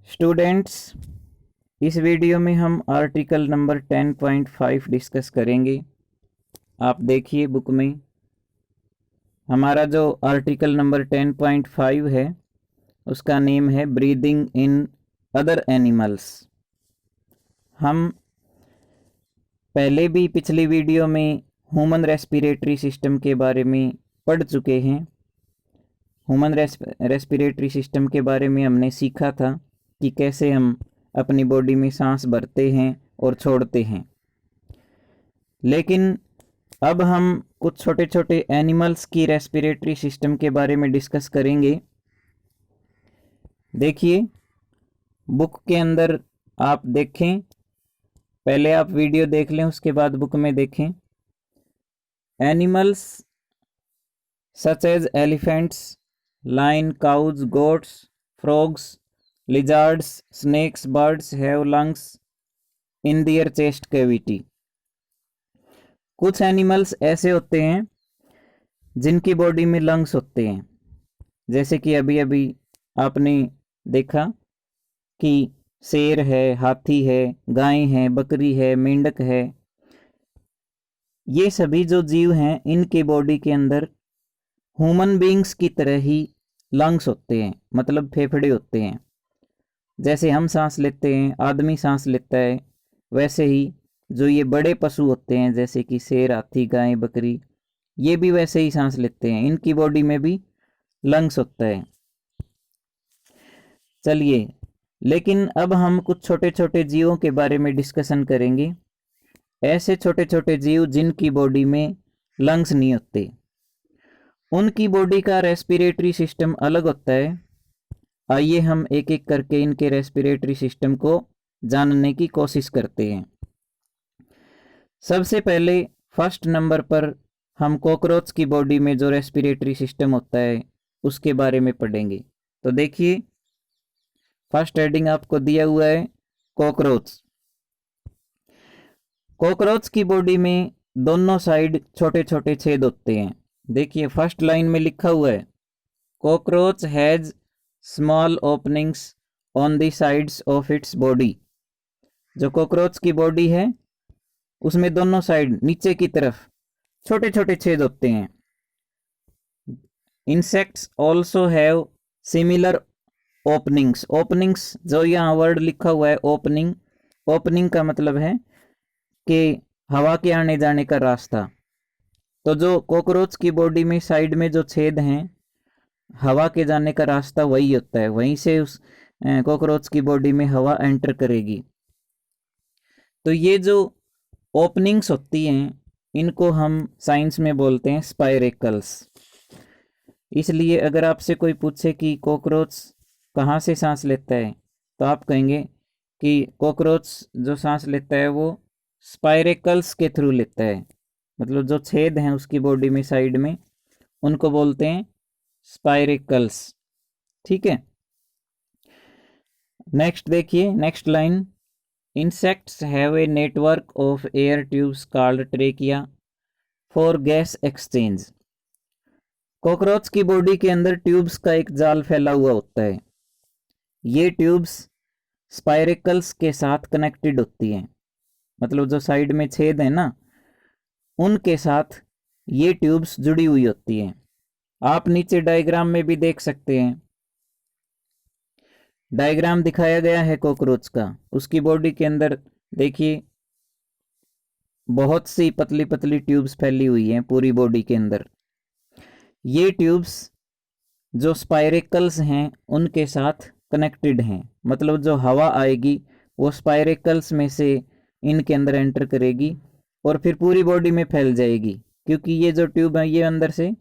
Students, इस video में हम आर्टिकल नंबर 10.5 डिस्कस करेंगे। आप देखिए बुक में हमारा जो आर्टिकल नंबर 10.5 है उसका नेम है ब्रीदिंग इन अदर एनिमल्स। हम पहले भी पिछली वीडियो में ह्यूमन रेस्पिरेटरी सिस्टम के बारे में पढ़ चुके हैं। ह्यूमन रेस्पिरेटरी सिस्टम के बारे में हमने सीखा था कि कैसे हम अपनी बॉडी में सांस भरते हैं और छोड़ते हैं। लेकिन अब हम कुछ छोटे छोटे एनिमल्स की रेस्पिरेटरी सिस्टम के बारे में डिस्कस करेंगे। देखिए बुक के अंदर आप देखें, पहले आप वीडियो देख लें उसके बाद बुक में देखें। Animals such as elephants, lion, cows, goats, frogs, lizards, snakes, birds have lungs in their chest cavity। कुछ एनिमल्स ऐसे होते हैं जिनकी बॉडी में लंग्स होते हैं, जैसे कि अभी अभी आपने देखा कि शेर है, हाथी है, गाय है, बकरी है, मेंढक है। ये सभी जो जीव हैं इनके बॉडी के अंदर ह्यूमन बीइंग्स की तरह ही लंग्स होते हैं, मतलब फेफड़े होते हैं। जैसे हम सांस लेते हैं, आदमी सांस लेता है, वैसे ही जो ये बड़े पशु होते हैं जैसे कि शेर, हाथी, गाय, बकरी, ये भी वैसे ही सांस लेते हैं। इनकी बॉडी में भी लंग्स होता है। चलिए, लेकिन अब हम कुछ छोटे छोटे जीवों के बारे में डिस्कशन करेंगे। ऐसे छोटे छोटे जीव जिनकी बॉडी में लंग्स नहीं होते, उनकी बॉडी का रेस्पिरेटरी सिस्टम अलग होता है। आइए हम एक एक करके इनके रेस्पिरेटरी सिस्टम को जानने की कोशिश करते हैं। सबसे पहले फर्स्ट नंबर पर हम कॉकरोच की बॉडी में जो रेस्पिरेटरी सिस्टम होता है उसके बारे में पढ़ेंगे। तो देखिए फर्स्ट हेडिंग आपको दिया हुआ है कॉकरोच। कॉकरोच की बॉडी में दोनों साइड छोटे छोटे छेद होते हैं। देखिए फर्स्ट लाइन में लिखा हुआ है cockroach has small openings on the sides of its body. जो कॉकरोच की बॉडी है उसमें दोनों साइड नीचे की तरफ छोटे छोटे छेद होते हैं। Insects also have similar openings. Openings जो यहाँ वर्ड लिखा हुआ है ओपनिंग, ओपनिंग का मतलब है कि हवा के आने जाने का रास्ता। तो जो कॉकरोच की बॉडी में साइड में जो छेद हैं, हवा के जाने का रास्ता वही होता है, वहीं से उस कॉकरोच की बॉडी में हवा एंटर करेगी। तो ये जो ओपनिंग्स होती हैं इनको हम साइंस में बोलते हैं स्पाइरेकल्स। इसलिए अगर आपसे कोई पूछे कि कॉकरोच कहाँ से सांस लेता है तो आप कहेंगे कि कॉकरोच जो सांस लेता है वो स्पाइरेकल्स के थ्रू लेता है। मतलब जो छेद हैं उसकी बॉडी में साइड में, उनको बोलते हैं स्पाइरेकल्स। ठीक है, नेक्स्ट देखिए next line. Insects have a network of air tubes called trachea for gas exchange. Cockroach की बॉडी के अंदर ट्यूब्स का एक जाल फैला हुआ होता है। ये ट्यूब्स स्पाइरेकल्स के साथ कनेक्टेड होती हैं, मतलब जो साइड में छेद है ना उनके साथ ये ट्यूब्स जुड़ी हुई होती हैं। आप नीचे डायग्राम में भी देख सकते हैं, डायग्राम दिखाया गया है कॉकरोच का। उसकी बॉडी के अंदर देखिए बहुत सी पतली पतली ट्यूब्स फैली हुई हैं पूरी बॉडी के अंदर। ये ट्यूब्स जो स्पाइरेकल्स हैं उनके साथ कनेक्टेड हैं, मतलब जो हवा आएगी वो स्पाइरेकल्स में से इनके अंदर एंटर करेगी और फिर पूरी बॉडी में फैल जाएगी। क्योंकि ये जो ट्यूब है ये अंदर से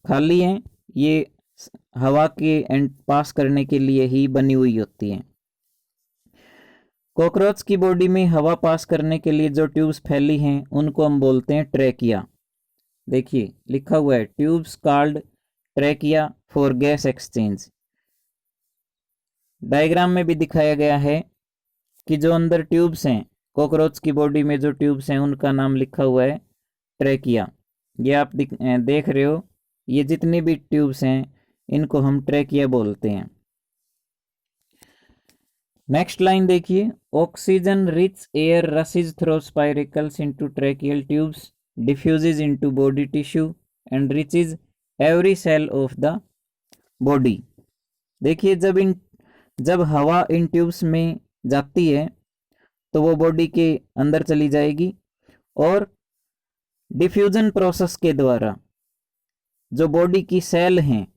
खाली हैं, ये हवा के पास करने के लिए ही बनी हुई होती हैं। कॉकरोच की बॉडी में हवा पास करने के लिए जो ट्यूब्स फैली हैं उनको हम बोलते हैं ट्रैकिया। देखिए लिखा हुआ है tubes called trachea for gas exchange. Diagram में भी दिखाया गया है कि जो अंदर ट्यूब्स हैं, कॉकरोच की बॉडी में जो ट्यूब्स हैं उनका नाम लिखा हुआ है ट्रैकिया। ये आप देख रहे हो, ये जितनी भी ट्यूब्स हैं इनको हम ट्रैकिया बोलते हैं। नेक्स्ट लाइन देखिए, oxygen rich air rushes through spiracles into tracheal tubes, diffuses into body tissue and reaches every cell of the body. देखिए जब हवा इन ट्यूब्स में जाती है तो वो बॉडी के अंदर चली जाएगी और डिफ्यूजन प्रोसेस के द्वारा जो बॉडी की सेल हैं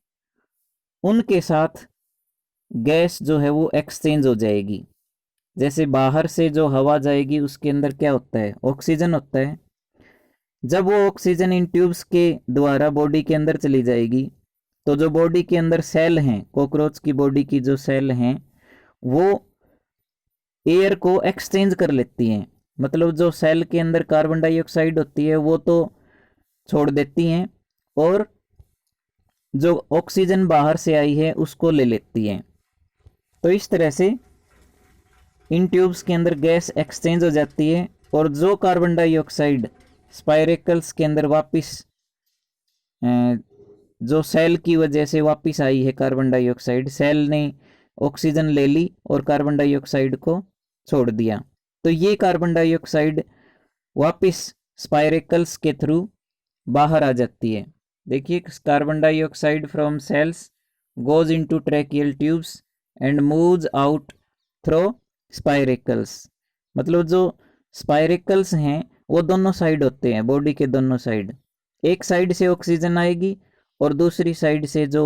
उनके साथ गैस जो है वो एक्सचेंज हो जाएगी। जैसे बाहर से जो हवा जाएगी उसके अंदर क्या होता है, ऑक्सीजन होता है। जब वो ऑक्सीजन इन ट्यूब्स के द्वारा बॉडी के अंदर चली जाएगी तो जो बॉडी के अंदर सेल हैं, कॉकरोच की बॉडी की जो सेल हैं वो एयर को एक्सचेंज कर लेती हैं। मतलब जो सेल के अंदर कार्बन डाइऑक्साइड होती है वो तो छोड़ देती हैं और जो ऑक्सीजन बाहर से आई है उसको ले लेती हैं। तो इस तरह से इन ट्यूब्स के अंदर गैस एक्सचेंज हो जाती है और जो कार्बन डाइऑक्साइड स्पाइरेकल्स के अंदर वापस जो सेल की वजह से वापस आई है कार्बन डाइऑक्साइड, सेल ने ऑक्सीजन ले ली और कार्बन डाइऑक्साइड को छोड़ दिया, तो ये कार्बन डाइऑक्साइड वापस स्पाइरेकल्स के थ्रू बाहर आ जाती है। देखिए, carbon dioxide from cells goes into tracheal tubes and moves out through spiracles. मतलब जो स्पाइरेकल्स हैं वो दोनों साइड होते हैं, बॉडी के दोनों साइड। एक साइड से ऑक्सीजन आएगी और दूसरी साइड से जो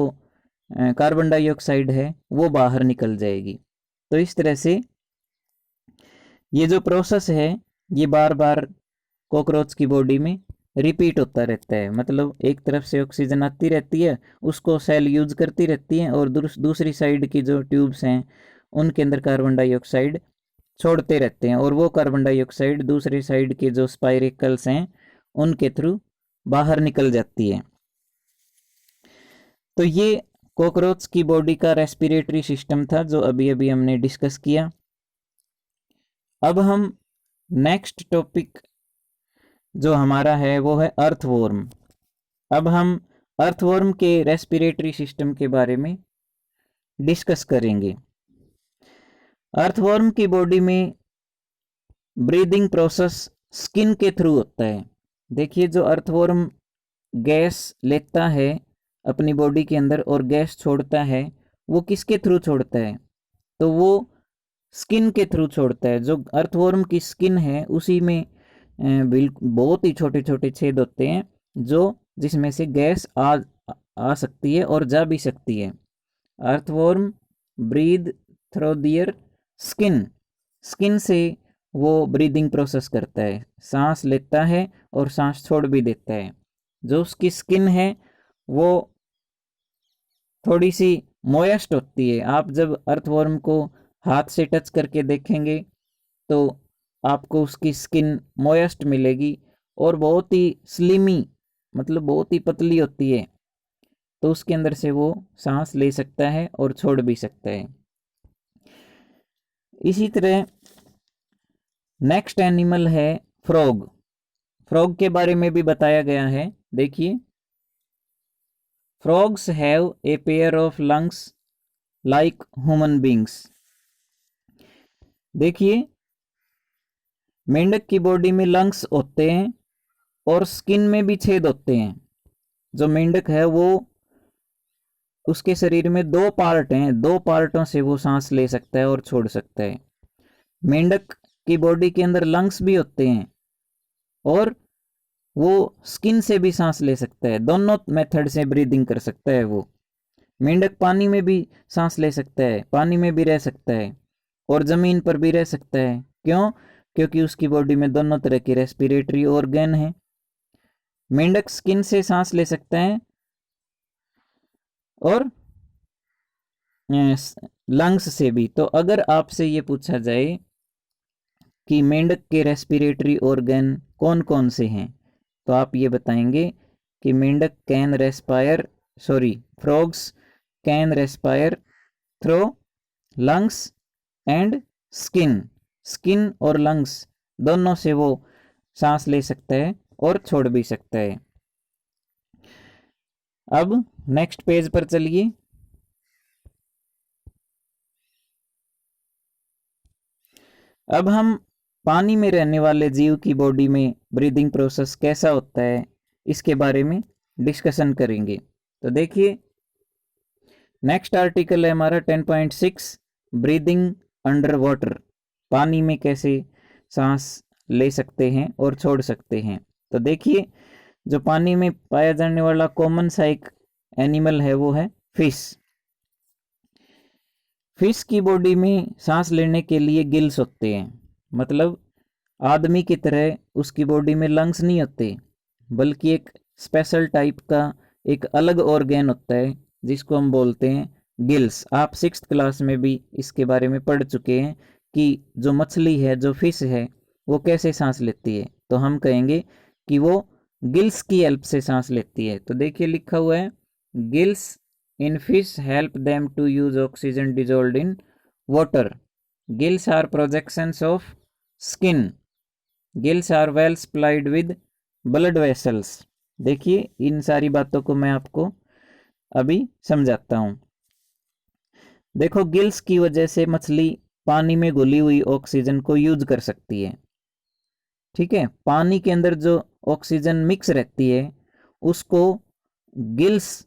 कार्बन डाइऑक्साइड है वो बाहर निकल जाएगी। तो इस तरह से ये जो प्रोसेस है ये बार बार कॉकरोच की बॉडी में रिपीट होता रहता है। मतलब एक तरफ से ऑक्सीजन आती रहती है, उसको सेल यूज करती रहती है और दूसरी साइड की जो ट्यूब्स हैं उनके अंदर कार्बन डाइऑक्साइड छोड़ते रहते हैं और वो कार्बन डाइऑक्साइड दूसरी साइड के जो स्पाइरेकल्स हैं उनके थ्रू बाहर निकल जाती है। तो ये कॉकरोच की बॉडी का रेस्पिरेटरी सिस्टम था जो अभी अभी हमने डिस्कस किया। अब हम नेक्स्ट टॉपिक जो हमारा है वो है अर्थवॉर्म। अब हम अर्थवॉर्म के रेस्पिरेटरी सिस्टम के बारे में डिस्कस करेंगे। अर्थवॉर्म की बॉडी में ब्रीदिंग प्रोसेस स्किन के थ्रू होता है। देखिए, जो अर्थवॉर्म गैस लेता है अपनी बॉडी के अंदर और गैस छोड़ता है वो किसके थ्रू छोड़ता है, तो वो स्किन के थ्रू छोड़ता है। जो अर्थवॉर्म की स्किन है उसी में बिल्कुल बहुत ही छोटे छोटे छेद होते हैं जो जिसमें से गैस आ सकती है और जा भी सकती है। Earthworm breathe through their skin, skin से वो ब्रीदिंग प्रोसेस करता है, सांस लेता है और सांस छोड़ भी देता है। जो उसकी स्किन है वो थोड़ी सी मोयस्ट होती है। आप जब अर्थवॉर्म को हाथ से टच करके देखेंगे तो आपको उसकी स्किन मोयस्ट मिलेगी और बहुत ही स्लिमी, मतलब बहुत ही पतली होती है। तो उसके अंदर से वो सांस ले सकता है और छोड़ भी सकता है। इसी तरह नेक्स्ट एनिमल है फ्रॉग। फ्रॉग के बारे में भी बताया गया है। देखिए, frogs have a pair of lungs like human beings. देखिए, मेंढक की बॉडी में लंग्स होते हैं और स्किन में भी छेद होते हैं। जो मेंढक है वो उसके शरीर में दो पार्ट हैं, दो पार्टों से वो सांस ले सकता है और छोड़ सकता है। मेंढक की बॉडी के अंदर लंग्स भी होते हैं और वो स्किन से भी सांस ले सकता है। दोनों मेथड से ब्रीदिंग कर सकता है वो। मेंढक पानी में भी सांस ले सकता है, पानी में भी रह सकता है और जमीन पर भी रह सकता है। क्यों? क्योंकि उसकी बॉडी में दोनों तरह के रेस्पिरेटरी ऑर्गन हैं। मेंढक स्किन से सांस ले सकता है और लंग्स से भी। तो अगर आपसे ये पूछा जाए कि मेंढक के रेस्पिरेटरी ऑर्गन कौन कौन से हैं, तो आप ये बताएंगे कि मेंढक can respire frogs can respire through lungs and skin. Skin और लंग्स दोनों से वो सांस ले सकता है और छोड़ भी सकता है। अब नेक्स्ट पेज पर चलिए। अब हम पानी में रहने वाले जीव की बॉडी में ब्रीदिंग प्रोसेस कैसा होता है इसके बारे में डिस्कशन करेंगे। तो देखिए नेक्स्ट आर्टिकल है हमारा 10.6 ब्रीदिंग अंडर वाटर, पानी में कैसे सांस ले सकते हैं और छोड़ सकते हैं। तो देखिए जो पानी में पाया जाने वाला कॉमन सा एक एनिमल है वो है फिश। फिश की बॉडी में सांस लेने के लिए गिल्स होते हैं, मतलब आदमी की तरह उसकी बॉडी में लंग्स नहीं होते, बल्कि एक स्पेशल टाइप का एक अलग ऑर्गेन होता है जिसको हम बोलते हैं गिल्स। आप 6th क्लास में भी इसके बारे में पढ़ चुके हैं कि जो मछली है, जो फिश है, वो कैसे सांस लेती है। तो हम कहेंगे कि वो गिल्स की हेल्प से सांस लेती है। तो देखिए लिखा हुआ है gills in fish help them to use oxygen dissolved in water. Gills are projections of skin. Gills are well supplied with blood vessels. देखिए इन सारी बातों को मैं आपको अभी समझाता हूं। देखो गिल्स की वजह से मछली पानी में घुली हुई ऑक्सीजन को यूज कर सकती है। ठीक है, पानी के अंदर जो ऑक्सीजन मिक्स रहती है उसको गिल्स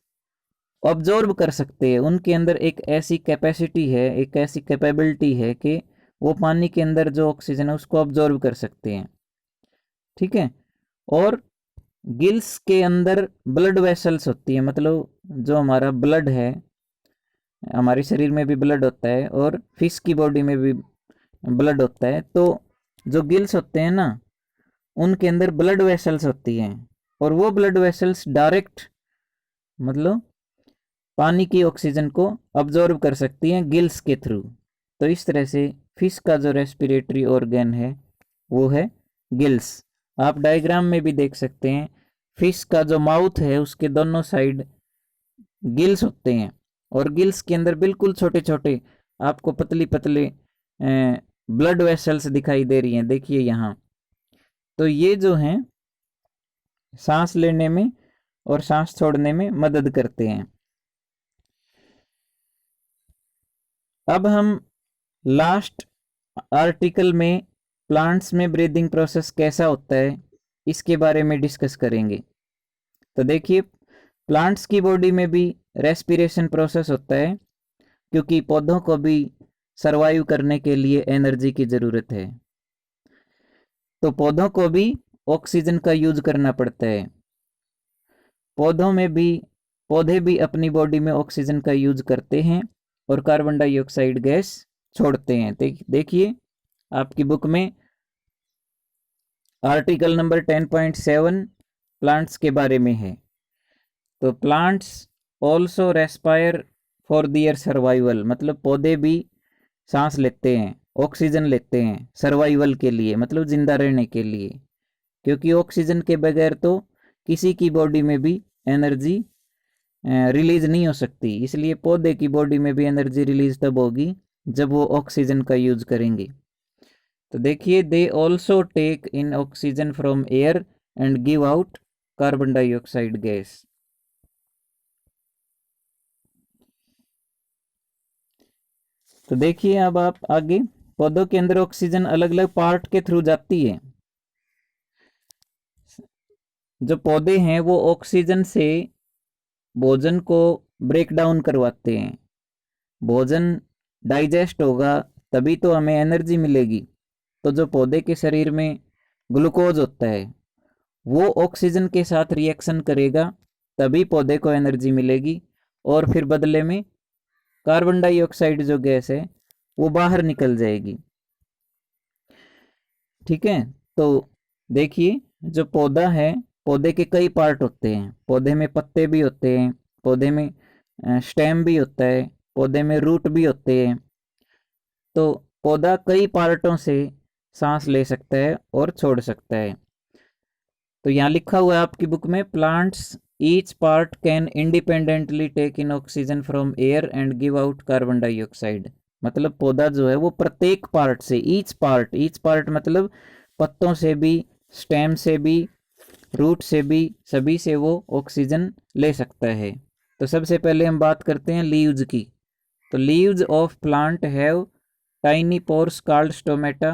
ऑब्जॉर्ब कर सकते हैं। उनके अंदर एक ऐसी कैपेसिटी है, एक ऐसी कैपेबिलिटी है कि वो पानी के अंदर जो ऑक्सीजन है उसको ऑब्जॉर्ब कर सकते हैं। ठीक है, और गिल्स के अंदर ब्लड वेसल्स होती है, मतलब जो हमारा ब्लड है, हमारे शरीर में भी ब्लड होता है और फिश की बॉडी में भी ब्लड होता है। तो जो गिल्स होते हैं ना, उनके अंदर ब्लड वेसल्स होती हैं और वो ब्लड वेसल्स डायरेक्ट मतलब पानी की ऑक्सीजन को अब्जॉर्ब कर सकती हैं गिल्स के थ्रू। तो इस तरह से फिश का जो रेस्पिरेटरी ऑर्गन है वो है गिल्स। आप डायग्राम में भी देख सकते हैं फिश का जो माउथ है उसके दोनों साइड गिल्स होते हैं और गिल्स के अंदर बिल्कुल छोटे छोटे आपको पतली पतले ब्लड वेसल्स दिखाई दे रही हैं, देखिए यहाँ। तो ये जो हैं सांस लेने में और सांस छोड़ने में मदद करते हैं। अब हम लास्ट आर्टिकल में प्लांट्स में ब्रीदिंग प्रोसेस कैसा होता है इसके बारे में डिस्कस करेंगे। तो देखिए प्लांट्स की बॉडी में भी रेस्पिरेशन प्रोसेस होता है, क्योंकि पौधों को भी सरवाइव करने के लिए एनर्जी की ज़रूरत है। तो पौधों को भी ऑक्सीजन का यूज करना पड़ता है। पौधे भी अपनी बॉडी में ऑक्सीजन का यूज करते हैं और कार्बन डाइऑक्साइड गैस छोड़ते हैं। देखिए आपकी बुक में आर्टिकल नंबर 10.7 प्लांट्स के बारे में है। तो plants also respire for their survival, मतलब पौधे भी सांस लेते हैं, ऑक्सीजन लेते हैं सर्वाइवल के लिए, मतलब जिंदा रहने के लिए, क्योंकि ऑक्सीजन के बगैर तो किसी की बॉडी में भी एनर्जी रिलीज नहीं हो सकती। इसलिए पौधे की बॉडी में भी एनर्जी रिलीज तब होगी जब वो ऑक्सीजन का यूज करेंगे। तो देखिए they also take in oxygen from air and give out carbon dioxide gas. तो देखिए अब आप आगे, पौधों के अंदर ऑक्सीजन अलग अलग पार्ट के थ्रू जाती है। जो पौधे हैं वो ऑक्सीजन से भोजन को ब्रेक डाउन करवाते हैं। भोजन डाइजेस्ट होगा तभी तो हमें एनर्जी मिलेगी। तो जो पौधे के शरीर में ग्लूकोज होता है वो ऑक्सीजन के साथ रिएक्शन करेगा तभी पौधे को एनर्जी मिलेगी, और फिर बदले में कार्बन डाइऑक्साइड जो गैस है वो बाहर निकल जाएगी। ठीक है, तो देखिए जो पौधा है, पौधे के कई पार्ट होते हैं। पौधे में पत्ते भी होते हैं, पौधे में स्टेम भी होता है, पौधे में रूट भी होते हैं। तो पौधा कई पार्टों से सांस ले सकता है और छोड़ सकता है। तो यहाँ लिखा हुआ है आपकी बुक में plants each part can independently take in oxygen from air and give out carbon dioxide. मतलब पौधा जो है वो प्रत्येक पार्ट से, ईच पार्ट मतलब पत्तों से भी, स्टेम से भी, रूट से भी, सभी से वो ऑक्सीजन ले सकता है। तो सबसे पहले हम बात करते हैं लीव्स की। तो leaves of plant have tiny pores called stomata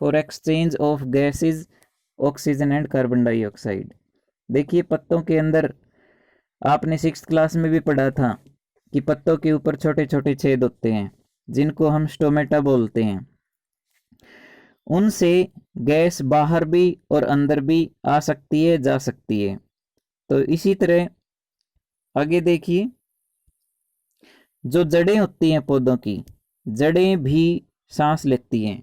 for exchange of gases, oxygen and carbon dioxide. देखिए पत्तों के अंदर आपने 6th क्लास में भी पढ़ा था कि पत्तों के ऊपर छोटे छोटे छेद होते हैं जिनको हम स्टोमेटा बोलते हैं। उनसे गैस बाहर भी और अंदर भी आ सकती है, जा सकती है। तो इसी तरह आगे देखिए, जो जड़ें होती हैं पौधों की, जड़ें भी सांस लेती हैं।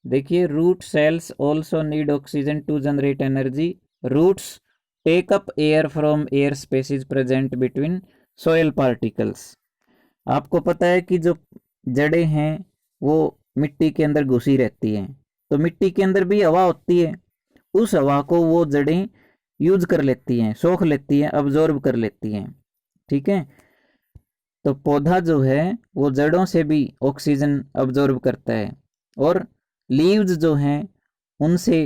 देखिए, root cells also need oxygen to generate energy. Roots take up air from air spaces present between soil particles. आपको पता है कि जो जड़ें हैं वो मिट्टी के अंदर घुसी रहती हैं, तो मिट्टी के अंदर भी हवा होती है, उस हवा को वो जड़ें यूज कर लेती हैं, सोख लेती हैं, अब्जॉर्ब कर लेती हैं। ठीक है, तो पौधा जो है वो जड़ों से भी ऑक्सीजन अब्जॉर्ब करता है और लीव्स जो हैं उनसे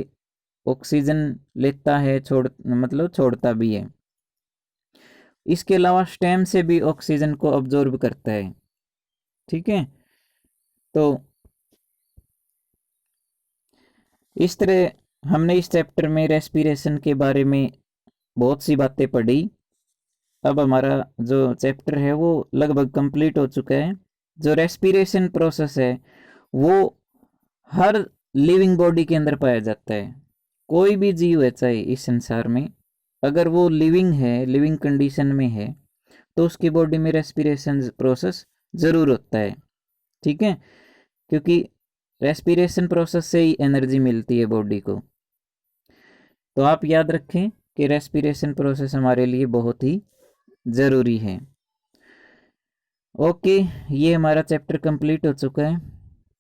ऑक्सीजन लेता है, छोड़ता भी है। इसके अलावा स्टेम से भी ऑक्सीजन को अब्जॉर्ब करता है। ठीक है, तो इस तरह हमने इस चैप्टर में रेस्पिरेशन के बारे में बहुत सी बातें पढ़ी। अब हमारा जो चैप्टर है वो लगभग कंप्लीट हो चुका है। जो रेस्पिरेशन प्रोसेस है वो हर लिविंग बॉडी के अंदर पाया जाता है। कोई भी जीव है चाहे इस संसार में, अगर वो लिविंग है, लिविंग कंडीशन में है, तो उसकी बॉडी में रेस्पिरेशन प्रोसेस जरूर होता है। ठीक है, क्योंकि रेस्पिरेशन प्रोसेस से ही एनर्जी मिलती है बॉडी को। तो आप याद रखें कि रेस्पिरेशन प्रोसेस हमारे लिए बहुत ही ज़रूरी है। ओके, ये हमारा चैप्टर कंप्लीट हो चुका है।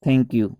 Thank you.